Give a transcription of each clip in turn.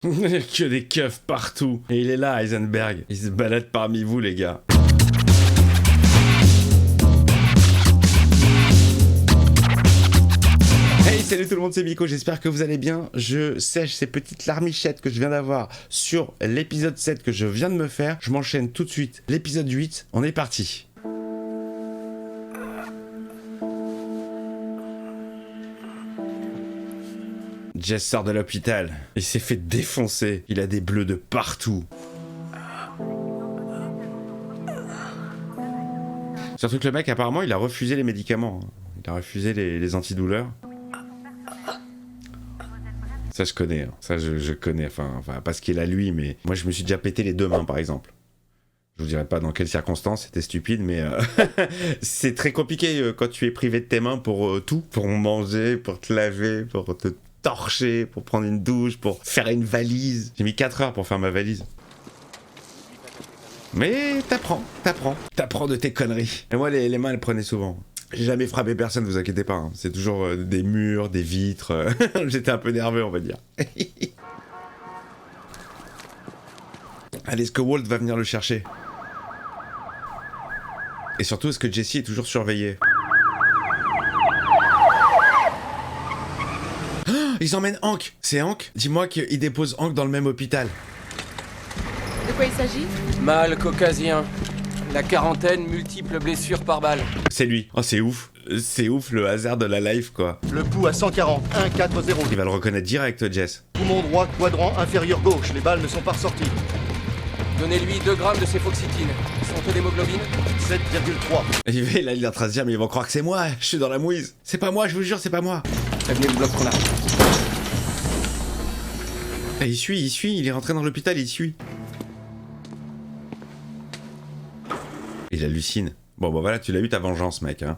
Que des keufs partout. Et il est là, Heisenberg. Il se balade parmi vous, les gars. Hey, salut tout le monde, c'est Miko, j'espère que vous allez bien. Je sèche ces petites larmichettes que je viens d'avoir sur l'épisode 7 que je viens de me faire. Je m'enchaîne tout de suite. L'épisode 8, on est parti. Jess sort de l'hôpital. Il s'est fait défoncer. Il a des bleus de partout. Surtout que le mec, apparemment, il a refusé les médicaments. Il a refusé les antidouleurs. Ça, je connais. Ça, je connais. Enfin, parce qu'il a lui, mais... Moi, je me suis déjà pété les deux mains, par exemple. Je vous dirai pas dans quelles circonstances, c'était stupide, mais... c'est très compliqué quand tu es privé de tes mains pour tout. Pour manger, pour te laver, pour te torcher, pour prendre une douche, pour faire une valise. J'ai mis 4 heures pour faire ma valise. Mais t'apprends de tes conneries. Et moi, les mains, elles prenaient souvent. J'ai jamais frappé personne, vous inquiétez pas. Hein. C'est toujours des murs, des vitres. J'étais un peu nerveux, on va dire. Allez, est-ce que Walt va venir le chercher? Et surtout, est-ce que Jessie est toujours surveillée? Ils emmènent Hank. C'est Hank? Dis-moi qu'ils déposent Hank dans le même hôpital. De quoi il s'agit? Mal caucasien. La quarantaine, multiples blessures par balle. C'est lui. Oh, c'est ouf. C'est ouf le hasard de la life, quoi. Le pouls à 140, 1-4-0. Il va le reconnaître direct, Jess. Poumon droit, quadrant inférieur gauche. Les balles ne sont pas ressorties. Donnez-lui 2 grammes de céfoxytine. Son taux d'hémoglobine 7,3. Il est en train de se dire, mais ils vont croire que c'est moi. Je suis dans la mouise. C'est pas moi, je vous jure, c'est pas moi. Prévenez le bloc qu'on a. Et il suit. Il est rentré dans l'hôpital, il suit. Il hallucine. Bon, bah voilà, tu l'as eu ta vengeance, mec, hein.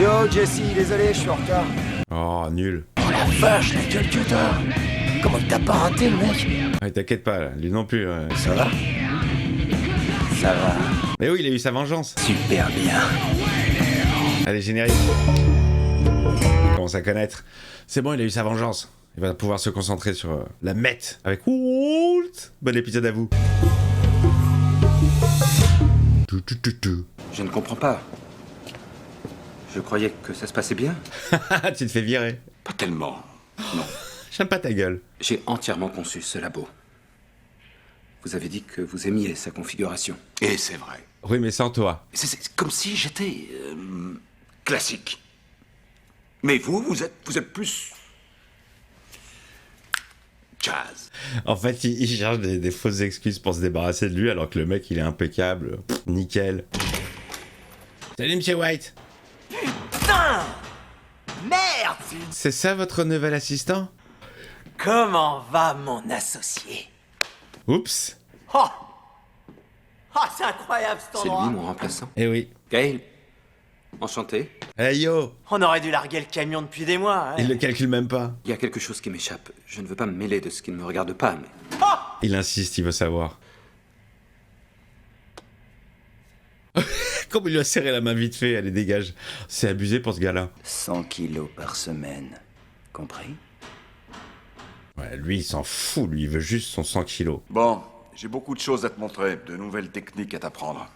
Yo, Jessie, désolé, je suis en retard. Oh, nul. Oh la vache, la gueule que t'as. Comment t'as pas raté, le mec? Ouais, t'inquiète pas, là, lui non plus. Ça va? Ça va. Mais oui, il a eu sa vengeance. Super bien. Allez, générique. Il commence à connaître. C'est bon, il a eu sa vengeance. Il va pouvoir se concentrer sur la mette avec Walt. Bon épisode à vous. Je ne comprends pas. Je croyais que ça se passait bien. Tu te fais virer. Pas tellement. Non. J'aime pas ta gueule. J'ai entièrement conçu ce labo. Vous avez dit que vous aimiez sa configuration. Et c'est vrai. Oui, mais sans toi. C'est comme si j'étais... classique. Mais vous êtes plus... jazz. En fait, il cherche des fausses excuses pour se débarrasser de lui, alors que le mec, il est impeccable. Pff, nickel. Salut, Monsieur White. Putain! Merde! C'est ça, votre nouvel assistant? Comment va mon associé? Oups. Oh! Oh, c'est incroyable cet C'est lui endroit! mon remplaçant. Eh oui. Gail. Enchanté. Hey yo. On aurait dû larguer le camion depuis des mois, hein. Il le calcule même pas. Il y a quelque chose qui m'échappe. Je ne veux pas me mêler de ce qui ne me regarde pas, mais... Il insiste, il veut savoir. Comme il lui a serré la main vite fait, allez, dégage. C'est abusé pour ce gars-là. 100 kilos par semaine. Compris? Ouais, lui, il s'en fout, lui, il veut juste son 100 kilos. Bon, j'ai beaucoup de choses à te montrer, de nouvelles techniques à t'apprendre.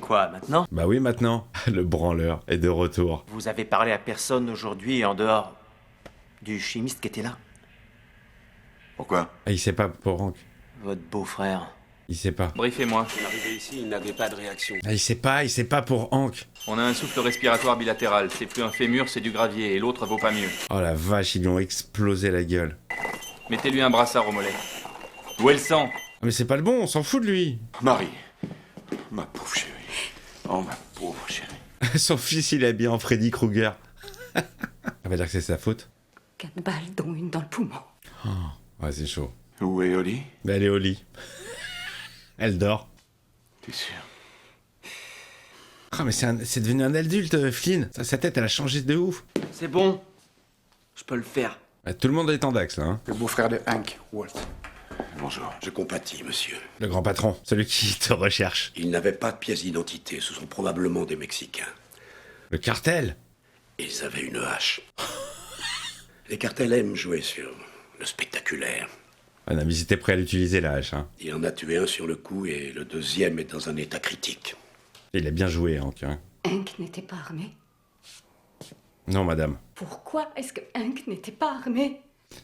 Quoi, maintenant? Bah oui, maintenant, le branleur est de retour. Vous avez parlé à personne aujourd'hui en dehors du chimiste qui était là? Pourquoi? Ah, il sait pas pour Hank. Votre beau-frère. Il sait pas. Briefez-moi. Arrivé ici, il n'avait pas de réaction. Ah, il sait pas pour Hank. On a un souffle respiratoire bilatéral. C'est plus un fémur, c'est du gravier. Et l'autre vaut pas mieux. Oh la vache, ils lui ont explosé la gueule. Mettez-lui un brassard au mollet. Où est le sang? Ah, mais c'est pas le bon, on s'en fout de lui. Marie, ma pauvre chérie. Oh, ma pauvre chérie. Son fils, il est habillé en Freddy Krueger. On va dire que c'est sa faute. 4 balles, dont une dans le poumon. Ouais, c'est chaud. Où est Oli? Mais elle est au lit. Elle dort. T'es sûr? Ah, mais c'est devenu un adulte, Flynn. Sa tête, elle a changé de ouf. C'est bon. Je peux le faire. Ouais, tout le monde est en dax, là. Hein. Le beau-frère de Hank, Walt. Bonjour. Je compatis, monsieur. Le grand patron, celui qui te recherche. Ils n'avaient pas de pièces d'identité, ce sont probablement des Mexicains. Le cartel? Ils avaient une hache. Les cartels aiment jouer sur le spectaculaire. Ah non, mais ils étaient prêts à l'utiliser, la hache. Hein. Il en a tué un sur le coup et le deuxième est dans un état critique. Il a bien joué, Hank. Hein. Hank n'était pas armé. Non, madame. Pourquoi est-ce que Hank n'était pas armé?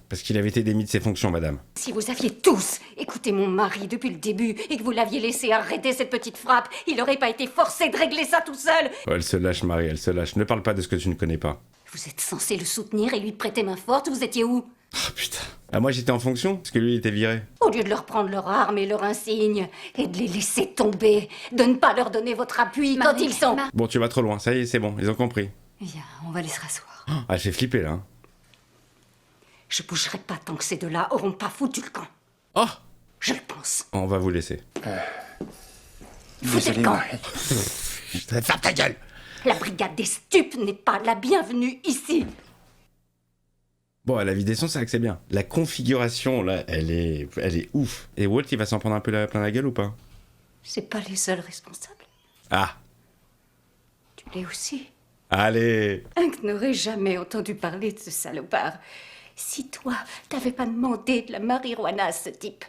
Parce qu'il avait été démis de ses fonctions, madame. Si vous aviez tous écouté mon mari depuis le début et que vous l'aviez laissé arrêter cette petite frappe, il n'aurait pas été forcé de régler ça tout seul. Oh, elle se lâche, Marie, elle se lâche. Ne parle pas de ce que tu ne connais pas. Vous êtes censé le soutenir et lui prêter main forte, vous étiez où? Oh, putain. Ah, moi, j'étais en fonction, parce que lui, il était viré. Au lieu de leur prendre leur arme et leur insigne, et de les laisser tomber, de ne pas leur donner votre appui quand ils sont... Bon, tu vas trop loin, ça y est, c'est bon, ils ont compris. Viens, on va les se rasseoir. Ah, elle fait flipper, là. Hein. Je bougerai pas tant que ces deux-là auront pas foutu le camp. Oh! Je le pense. On va vous laisser. Foutez le camp. Ferme ta gueule! La brigade des stupes n'est pas la bienvenue ici. Bon, à la vie des sons, c'est vrai que c'est bien. La configuration, là, elle est ouf. Et Walt, il va s'en prendre un peu plein la gueule ou pas? C'est pas les seuls responsables. Ah! Tu l'es aussi. Allez! Hank n'aurait jamais entendu parler de ce salopard. Si toi, t'avais pas demandé de la marijuana à ce type.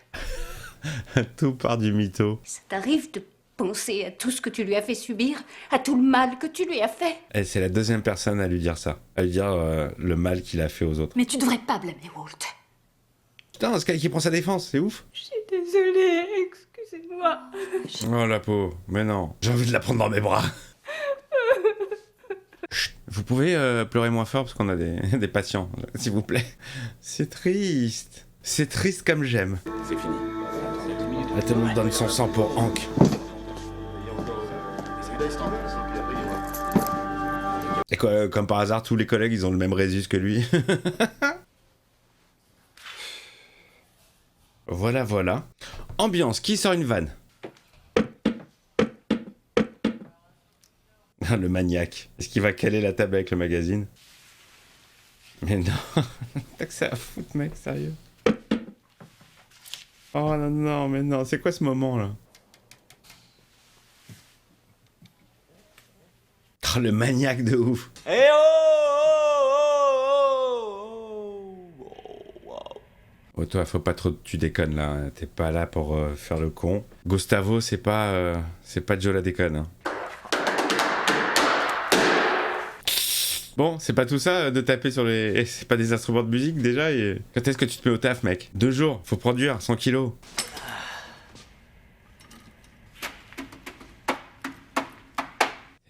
Tout part du mytho. Ça t'arrive de penser à tout ce que tu lui as fait subir, à tout le mal que tu lui as fait. Et c'est la deuxième personne à lui dire ça. À lui dire le mal qu'il a fait aux autres. Mais tu devrais pas blâmer Walt. Putain, ce gars qui prend sa défense, c'est ouf. Je suis désolée, excusez-moi. Oh la pauvre, mais non. J'ai envie de la prendre dans mes bras. Chut, vous pouvez pleurer moins fort parce qu'on a des patients, s'il vous plaît. C'est triste. C'est triste comme j'aime. C'est fini. Là, tout le monde donne son sang pour Hank. Et quoi, comme par hasard, tous les collègues, ils ont le même résus que lui. Voilà, voilà. Ambiance, qui sort une vanne? Le maniaque. Est-ce qu'il va caler la table avec le magazine? Mais non. T'as que ça à foutre, mec, sérieux. Oh non, non, mais non. C'est quoi ce moment-là? Oh, le maniaque de ouf. Eh Oh, toi, faut pas trop... Tu déconnes, là. Hein. T'es pas là pour faire le con. Gustavo, c'est pas Joe la déconne, hein. Bon, c'est pas tout ça de taper sur les... C'est pas des instruments de musique déjà et... Quand est-ce que tu te mets au taf, mec? 2 jours, faut produire 100 kilos.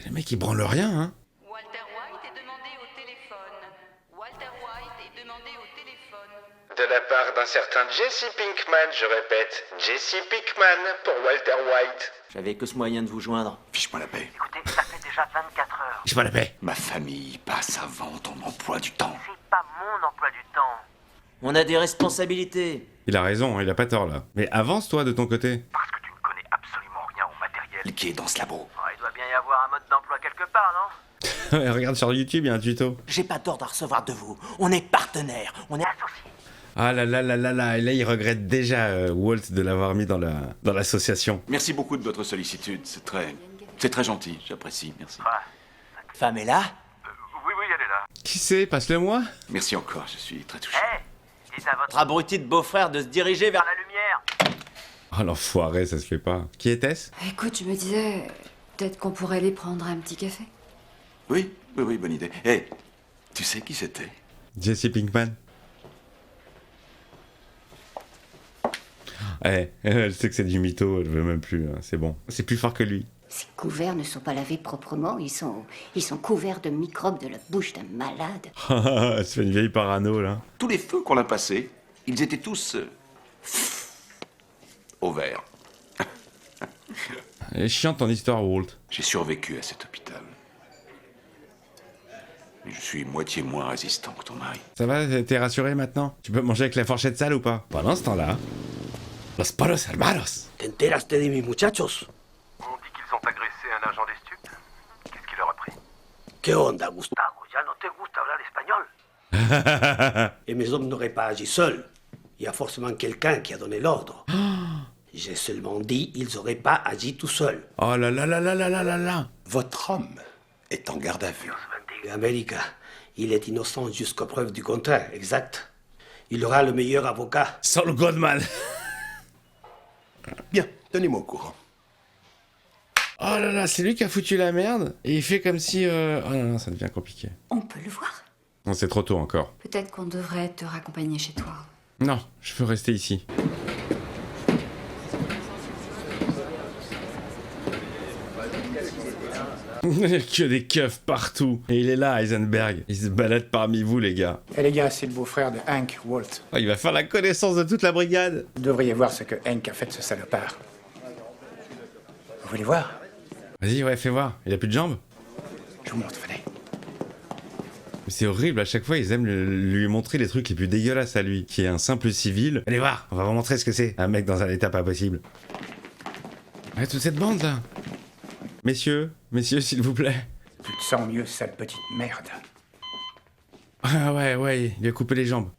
Les mecs ils branlent rien, hein. Walter White est demandé au téléphone. Walter White est demandé au téléphone. De la part d'un certain Jesse Pinkman, je répète. Jesse Pinkman pour Walter White. J'avais que ce moyen de vous joindre. Fiche-moi la paix. Écoutez, ça fait déjà 24 heures. J'ai pas la paix. Ma famille passe avant ton emploi du temps. C'est pas mon emploi du temps. On a des responsabilités. Il a raison, il a pas tort là. Mais avance-toi de ton côté. Parce que tu ne connais absolument rien au matériel. Qui est dans ce labo? Ouais, il doit bien y avoir un mode d'emploi quelque part, non? Regarde sur YouTube, il y a un tuto. J'ai pas d'ordre à recevoir de vous. On est partenaires. On est Associé. Ah là là là là là, et là il regrette déjà Walt de l'avoir mis dans l'association. Merci beaucoup de votre sollicitude, c'est très gentil, j'apprécie, merci. Femme est là? Oui, elle est là. Qui c'est? Passe-le-moi. Merci encore, je suis très touché. Dites à votre Abruti de beau-frère de se diriger vers la lumière. Oh l'enfoiré, ça se fait pas. Qui était-ce? Écoute, je me disais, peut-être qu'on pourrait aller prendre un petit café. Oui, bonne idée. Hé, tu sais qui c'était? Jesse Pinkman. Elle sait que c'est du mytho, elle veut même plus, hein, c'est bon. C'est plus fort que lui. Ces couverts ne sont pas lavés proprement, ils sont couverts de microbes de la bouche d'un malade. Elle se fait une vieille parano, là. Tous les feux qu'on a passés, ils étaient tous... au vert. Elle est chiante ton histoire, Walt. J'ai survécu à cet hôpital. Mais je suis moitié moins résistant que ton mari. Ça va, t'es rassuré maintenant? Tu peux manger avec la fourchette sale ou pas? Pendant ce temps-là... Los paros hermanos. ¿Te enteraste de mis muchachos? On dit qu'ils ont agressé un agent des stupes. Qu'est-ce qu'il leur a pris? ¿Qué onda, Gustavo? Ya no te gusta hablar espagnol. Et mes hommes n'auraient pas agi seuls. Il y a forcément quelqu'un qui a donné l'ordre. J'ai seulement dit ils n'auraient pas agi tout seuls. Oh là là là là là là là là. Votre homme est en garde à vue. América, il est innocent jusqu'à preuve du contraire, exact. Il aura le meilleur avocat. Saul Goodman. Bien, tenez-moi au courant. Oh là là, c'est lui qui a foutu la merde. Et il fait comme si... Oh là là, ça devient compliqué. On peut le voir. Non, c'est trop tôt encore. Peut-être qu'on devrait te raccompagner chez toi. Non, je veux rester ici. Que des keufs partout. Et il est là, Heisenberg. Il se balade parmi vous, les gars. Et les gars, c'est le beau-frère de Hank, Walt. Oh, il va faire la connaissance de toute la brigade. Vous devriez voir ce que Hank a fait de ce salopard. Vous voulez voir? Vas-y, ouais, fais voir. Il a plus de jambes? Je vous montre, venez. C'est horrible, à chaque fois ils aiment lui montrer les trucs les plus dégueulasses à lui, qui est un simple civil. Allez voir, on va vous montrer ce que c'est, un mec dans un état pas possible. Ouais, toute cette bande là. Messieurs, s'il vous plaît. Tu te sens mieux, sale petite merde. Ah ouais, il a coupé les jambes.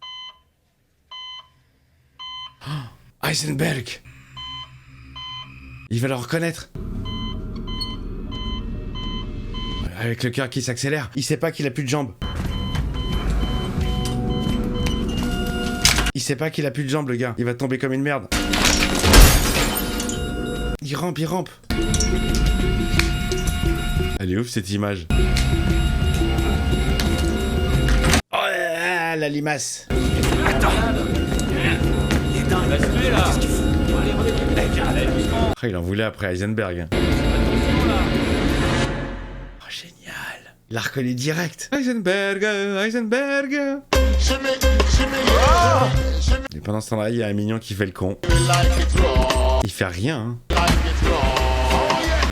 Oh, Heisenberg. Il va le reconnaître. Avec le cœur qui s'accélère, il sait pas qu'il a plus de jambes. Il sait pas qu'il a plus de jambes, le gars. Il va tomber comme une merde. Il rampe. Elle est ouf, cette image. Oh là là, la limace. Oh, il en voulait après Heisenberg. Oh, génial. Il l'a reconnu direct. Heisenberg. Et pendant ce temps-là, il y a un mignon qui fait le con. Il fait rien, hein.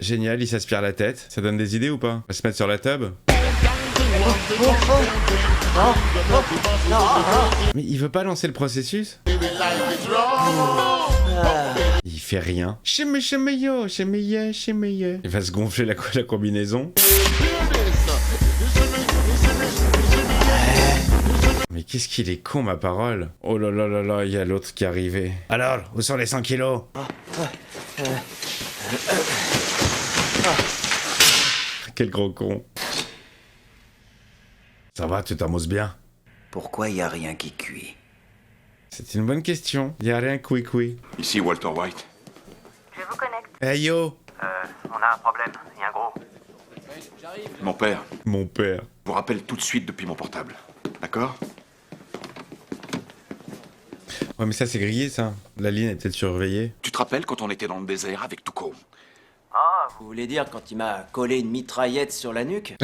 Génial, il s'aspire la tête. Ça donne des idées ou pas? On va se mettre sur la tub. Mais il veut pas lancer le processus? Il fait rien. Il va se gonfler la combinaison. Mais qu'est-ce qu'il est con, ma parole. Oh là là là là, il y a l'autre qui est arrivé. Alors, où sont les 100 kilos? Quel gros con. Ça va, tu t'amuses bien? Pourquoi y a rien qui cuit? C'est une bonne question. Y a rien qui. Ici Walter White. Je vous connecte. Hey yo. On a un problème, il y a un gros. Mon père. Vous rappelle tout de suite depuis mon portable. D'accord? Ouais, mais ça, c'est grillé, ça. La ligne est peut-être surveillée. Tu te rappelles quand on était dans le désert avec Tuco? Ah, vous voulez dire quand il m'a collé une mitraillette sur la nuque?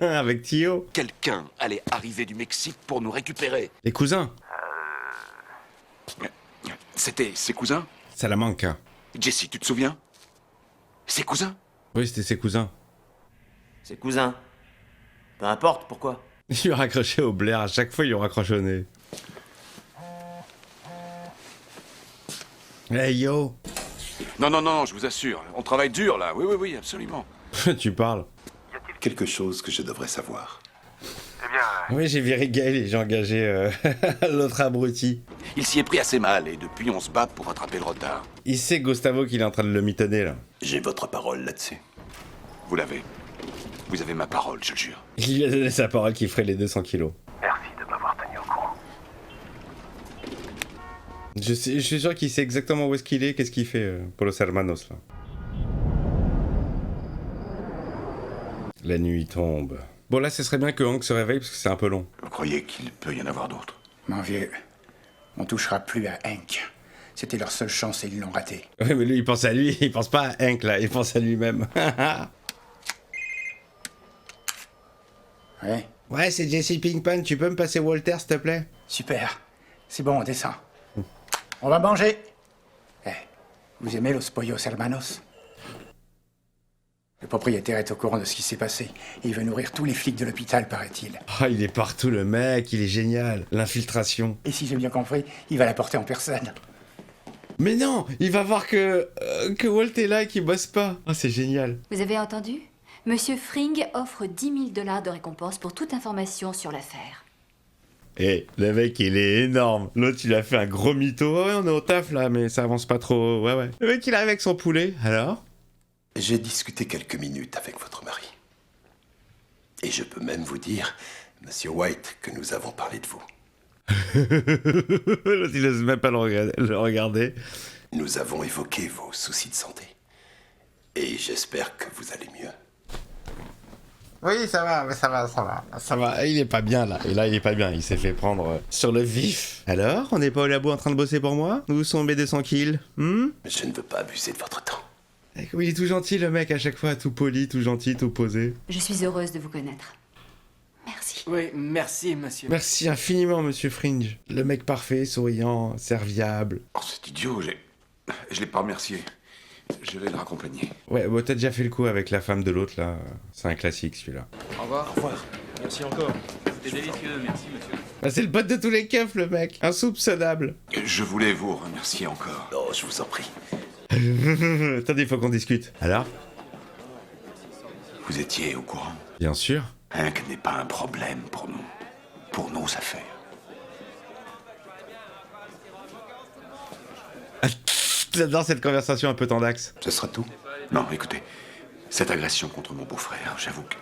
Avec Tio. Quelqu'un allait arriver du Mexique pour nous récupérer. Les cousins. C'était ses cousins? Salamanca. Jesse, tu te souviens? Ses cousins? Oui, c'était ses cousins. Ses cousins. Peu importe, pourquoi? Il lui a raccroché au Blair, à chaque fois il lui a raccroché au nez. Hey yo. Non, je vous assure. On travaille dur là. Oui, absolument. Tu parles. Quelque chose que je devrais savoir. Eh bien... Oui, j'ai viré Gaël et j'ai engagé l'autre abruti. Il s'y est pris assez mal et depuis on se bat pour rattraper le retard. Il sait, Gustavo, qu'il est en train de le mitonner là. J'ai votre parole là-dessus. Vous l'avez. Vous avez ma parole, je le jure. Il lui a donné sa parole qu'il ferait les 200 kilos. Merci de m'avoir tenu au courant. Je suis sûr qu'il sait exactement où est-ce qu'il est, qu'est-ce qu'il fait pour los hermanos là. La nuit tombe. Bon là, ce serait bien que Hank se réveille parce que c'est un peu long. Vous croyez qu'il peut y en avoir d'autres? Mon vieux, on touchera plus à Hank. C'était leur seule chance et ils l'ont raté. Oui, mais lui, il pense à lui, il pense pas à Hank là, il pense à lui-même. Ouais. Ouais, c'est Jesse Pinkman, tu peux me passer Walter, s'il te plaît? Super. C'est bon, on descend. On va manger. Vous aimez los pollos hermanos? Le propriétaire est au courant de ce qui s'est passé. Et il veut nourrir tous les flics de l'hôpital, paraît-il. Ah, il est partout, le mec, il est génial. L'infiltration. Et si j'ai bien compris, il va la porter en personne. Mais non, il va voir que Walt est là et qu'il bosse pas. Ah, c'est génial. Vous avez entendu? Monsieur Fring offre 10 000 $ de récompense pour toute information sur l'affaire. Eh, le mec, il est énorme. L'autre, il a fait un gros mytho. Ouais, on est au taf, là, mais ça avance pas trop. Ouais. Le mec, il arrive avec son poulet. Alors? J'ai discuté quelques minutes avec votre mari. Et je peux même vous dire, Monsieur White, que nous avons parlé de vous. L'autre, il n'ose même pas le regarder. Nous avons évoqué vos soucis de santé. Et j'espère que vous allez mieux. Oui, ça va. Il est pas bien, là. Et là, il est pas bien. Il s'est fait prendre sur le vif. Alors, on n'est pas au labo en train de bosser pour moi? Où sont mes 200 kills? Je ne veux pas abuser de votre temps. Il est tout gentil, le mec, à chaque fois. Tout poli, tout gentil, tout posé. Je suis heureuse de vous connaître. Merci. Oui, merci, monsieur. Merci infiniment, monsieur Fringe. Le mec parfait, souriant, serviable. Oh, cet idiot, je l'ai pas remercié. Je vais le raccompagner. Ouais, bon, t'as déjà fait le coup avec la femme de l'autre, là. C'est un classique, celui-là. Au revoir. Au revoir. Merci encore. C'était délicieux, merci, monsieur. Ah, c'est le pote de tous les keufs, le mec. Insoupçonnable. Je voulais vous remercier encore. Oh, je vous en prie. Attendez, il faut qu'on discute. Alors? Vous étiez au courant? Bien sûr. Hank n'est pas un problème pour nous. Pour nos affaires. J'adore cette conversation un peu tendax. Ce sera tout? Non, écoutez. Cette agression contre mon beau-frère, j'avoue que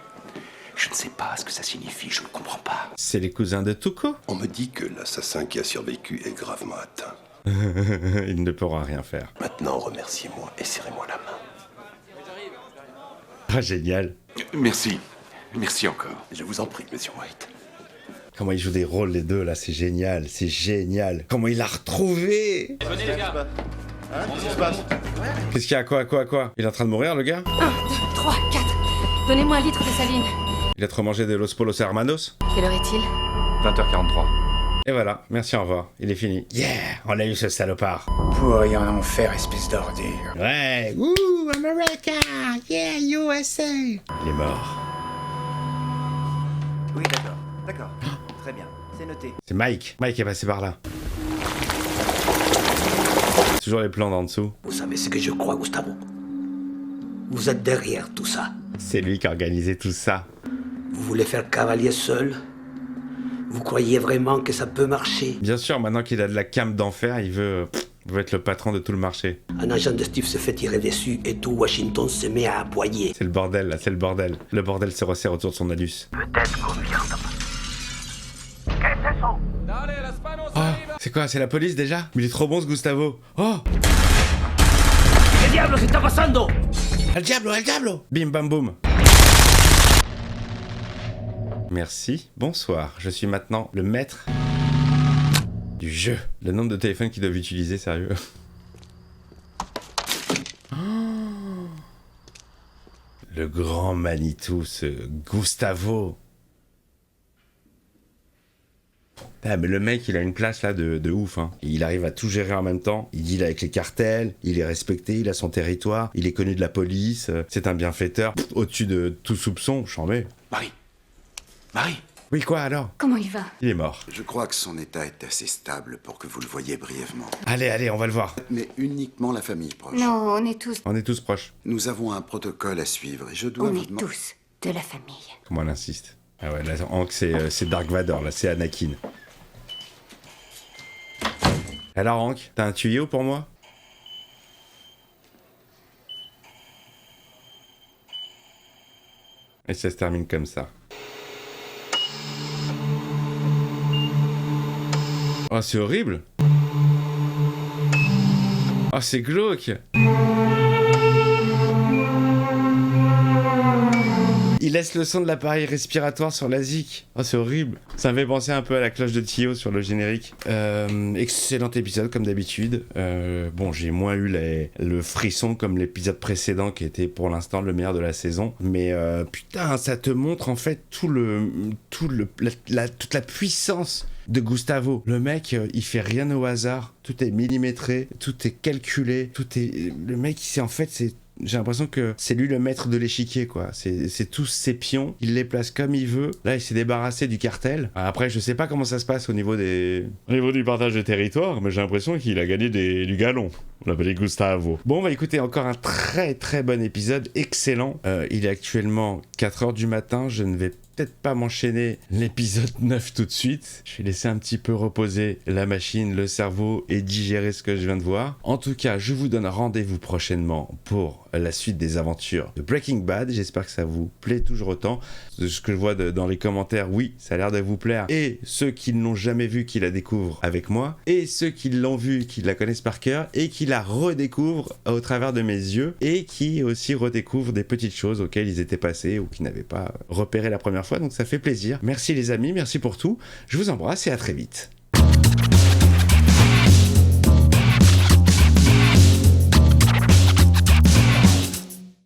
je ne sais pas ce que ça signifie, je ne comprends pas. C'est les cousins de Tuco. On me dit que l'assassin qui a survécu est gravement atteint. Il ne pourra rien faire. Maintenant, remerciez-moi et serrez-moi la main. Ah, génial. Merci. Merci encore. Je vous en prie, monsieur White. Comment ils jouent des rôles, les deux, là, c'est génial, c'est génial. Comment il l'a retrouvé. Venez, les gars. Hein? Qu'est-ce qui se passe? Qu'est-ce qu'il y a? Quoi? Il est en train de mourir, le gars? 1, 2, 3, 4. Donnez-moi un litre de saline. Il a trop mangé de Los Polos Hermanos? Quelle heure est-il? 20h43. Et voilà, merci, au revoir. Il est fini. Yeah, on a eu ce salopard. Pourri en enfer, espèce d'ordure. Ouais, ouh, America, yeah, USA. Il est mort. Oui, d'accord. Très bien, c'est noté. C'est Mike. Mike est passé par là. Toujours les plans d'en dessous. Vous savez ce que je crois, Gustavo? Vous êtes derrière tout ça. C'est lui qui a organisé tout ça. Vous voulez faire cavalier seul? Vous croyez vraiment que ça peut marcher? Bien sûr, maintenant qu'il a de la cam d'enfer, il veut être le patron de tout le marché. Un agent de Steve se fait tirer dessus et tout Washington se met à aboyer. C'est le bordel, là, c'est le bordel. Le bordel se resserre autour de son anus. Peut-être combien. Oh, c'est quoi? C'est la police déjà? Mais il est trop bon ce Gustavo. Oh! ¿Qué diablos está pasando? El diablo! Bim bam boum. Merci, bonsoir. Je suis maintenant le maître du jeu. Le nombre de téléphones qu'ils doivent utiliser, sérieux. Oh, le grand Manitou, ce Gustavo. Ah, mais le mec, il a une place là de ouf. Hein. Il arrive à tout gérer en même temps. Il deal avec les cartels, il est respecté, il a son territoire, il est connu de la police, c'est un bienfaiteur. Au-dessus de tout soupçon, j'en mets. Marie! Oui, quoi alors? Comment il va? Il est mort. Je crois que son état est assez stable pour que vous le voyiez brièvement. Allez, on va le voir. Mais uniquement la famille proche. Non, on est tous... On est tous proches. Nous avons un protocole à suivre et je dois On vous est demander... tous de la famille. Comment elle insiste? Ah ouais, là, Hank, c'est Dark Vador, là, c'est Anakin. Alors, Hank, t'as un tuyau pour moi? Et ça se termine comme ça. Oh, c'est horrible! Oh, c'est glauque! Il laisse le son de l'appareil respiratoire sur la zik. Oh, c'est horrible. Ça me fait penser un peu à la cloche de Tio sur le générique. Excellent épisode, comme d'habitude. Bon, j'ai moins eu le frisson comme l'épisode précédent, qui était pour l'instant le meilleur de la saison. Mais putain, ça te montre en fait toute la puissance de Gustavo. Le mec, il fait rien au hasard. Tout est millimétré, tout est calculé, Le mec, j'ai l'impression que c'est lui le maître de l'échiquier, quoi. C'est tous ses pions, il les place comme il veut. Là, il s'est débarrassé du cartel. Après, je sais pas comment ça se passe au niveau du partage de territoire, mais j'ai l'impression qu'il a gagné du galon. On l'appelait Gustavo. Bon, bah écoutez, encore un très très bon épisode, excellent. Il est actuellement 4h du matin, je ne vais peut-être pas m'enchaîner l'épisode 9 tout de suite. Je vais laisser un petit peu reposer la machine, le cerveau et digérer ce que je viens de voir. En tout cas, je vous donne rendez-vous prochainement pour la suite des aventures de Breaking Bad. J'espère que ça vous plaît toujours autant. De ce que je vois dans les commentaires, oui, ça a l'air de vous plaire. Et ceux qui ne l'ont jamais vu, qui la découvrent avec moi. Et ceux qui l'ont vu, qui la connaissent par cœur et qui la redécouvrent au travers de mes yeux et qui aussi redécouvrent des petites choses auxquelles ils étaient passés ou qui n'avaient pas repéré la première fois. Donc ça fait plaisir. Merci les amis, merci pour tout. Je vous embrasse et à très vite.